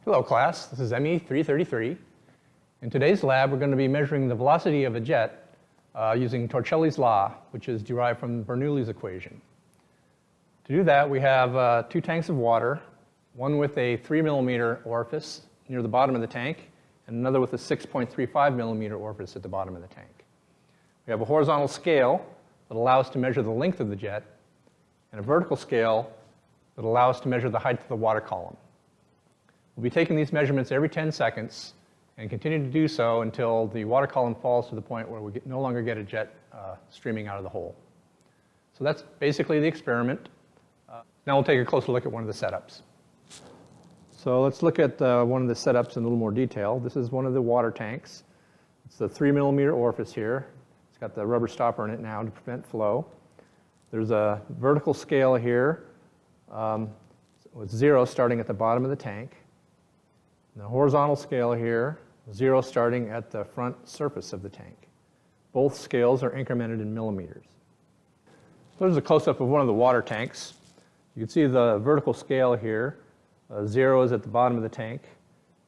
Hello class, this is ME 333. In today's lab we're going to be measuring the velocity of a jet using Torricelli's law, which is derived from Bernoulli's equation. To do that we have 2 tanks of water, one with a 3 millimeter orifice near the bottom of the tank and another with a 6.35 millimeter orifice at the bottom of the tank. We have a horizontal scale that allows us to measure the length of the jet and a vertical scale that allows us to measure the height of the water column. We'll be taking these measurements every 10 seconds and continue to do so until the water column falls to the point where we no longer get a jet streaming out of the hole. So that's basically the experiment. Now we'll take a closer look at one of the setups. So let's look at one of the setups in a little more detail. This is one of the water tanks. It's the 3 millimeter orifice here. It's got the rubber stopper in it now to prevent flow. There's a vertical scale here with 0 starting at the bottom of the tank. And the horizontal scale here, 0 starting at the front surface of the tank. Both scales are incremented in millimeters. So there's a close-up of one of the water tanks. You can see the vertical scale here. 0 is at the bottom of the tank.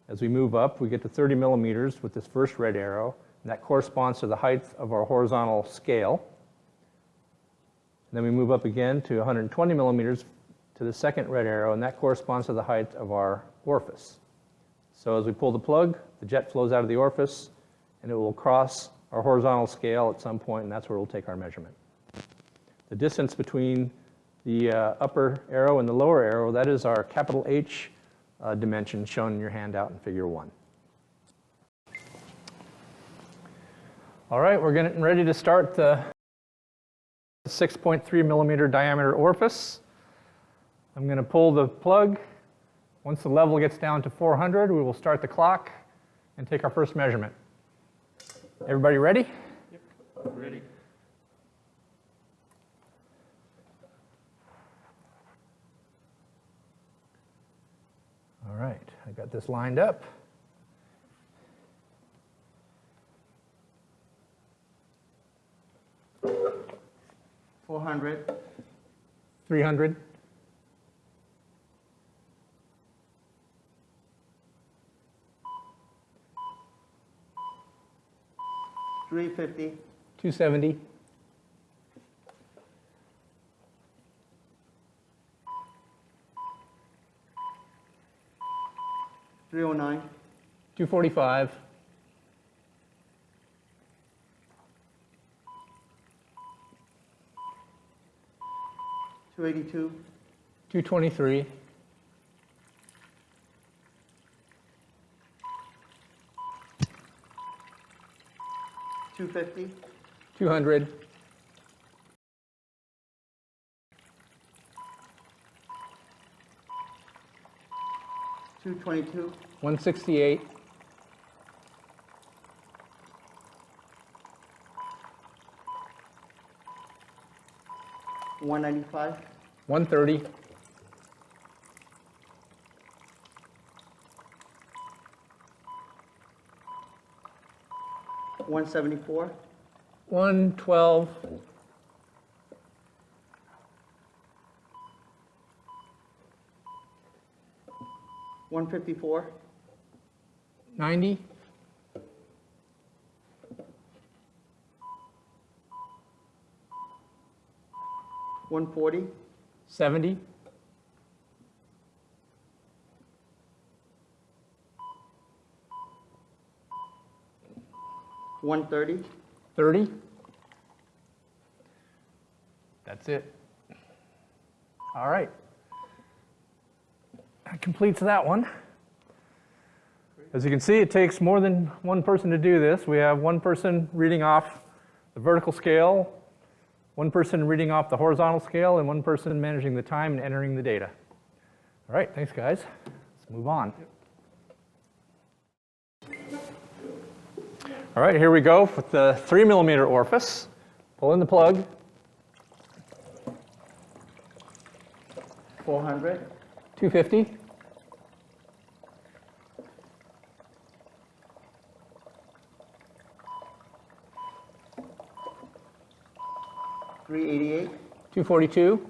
As we move up, we get to 30 millimeters with this first red arrow, and that corresponds to the height of our horizontal scale. And then we move up again to 120 millimeters to the second red arrow, and that corresponds to the height of our orifice. So as we pull the plug, the jet flows out of the orifice, and it will cross our horizontal scale at some point, and that's where we'll take our measurement. The distance between the upper arrow and the lower arrow, that is our capital H dimension shown in your handout in Figure 1. All right, we're getting ready to start the 6.3 millimeter diameter orifice. I'm going to pull the plug. Once the level gets down to 400, we will start the clock and take our first measurement. Everybody ready? Yep, ready. All right, I got this lined up. $400. 300. 350. 270. 309. 245. 282. 223. 250. 200. 222. 168. 195. 130. 174. 112. 154. 90. 140. 70. 130. 30. That's it. All right. That completes that one. As you can see, it takes more than one person to do this. We have one person reading off the vertical scale, one person reading off the horizontal scale, and one person managing the time and entering the data. All right, thanks guys. Let's move on. All right, here we go with the 3 millimeter orifice. Pull in the plug. 400. 250. 388. 242.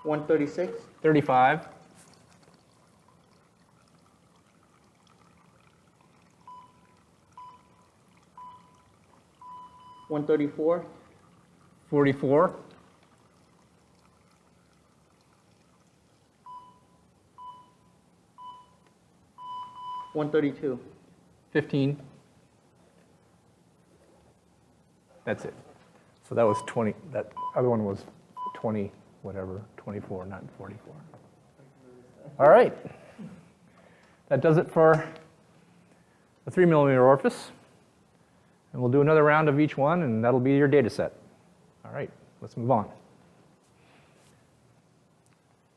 136, 35, 134, 44, 132, 15. That's it. So that was 20, that other one was 20, whatever, 24, not 44. All right. That does it for the 3 millimeter orifice. And we'll do another round of each one, and that'll be your data set. All right, let's move on.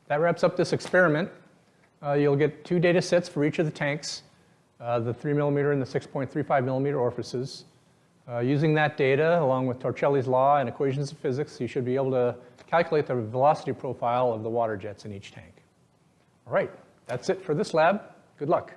That wraps up this experiment. You'll get 2 data sets for each of the tanks, the 3 millimeter and the 6.35 millimeter orifices. Using that data, along with Torricelli's law and equations of physics, you should be able to calculate the velocity profile of the water jets in each tank. All right, that's it for this lab. Good luck.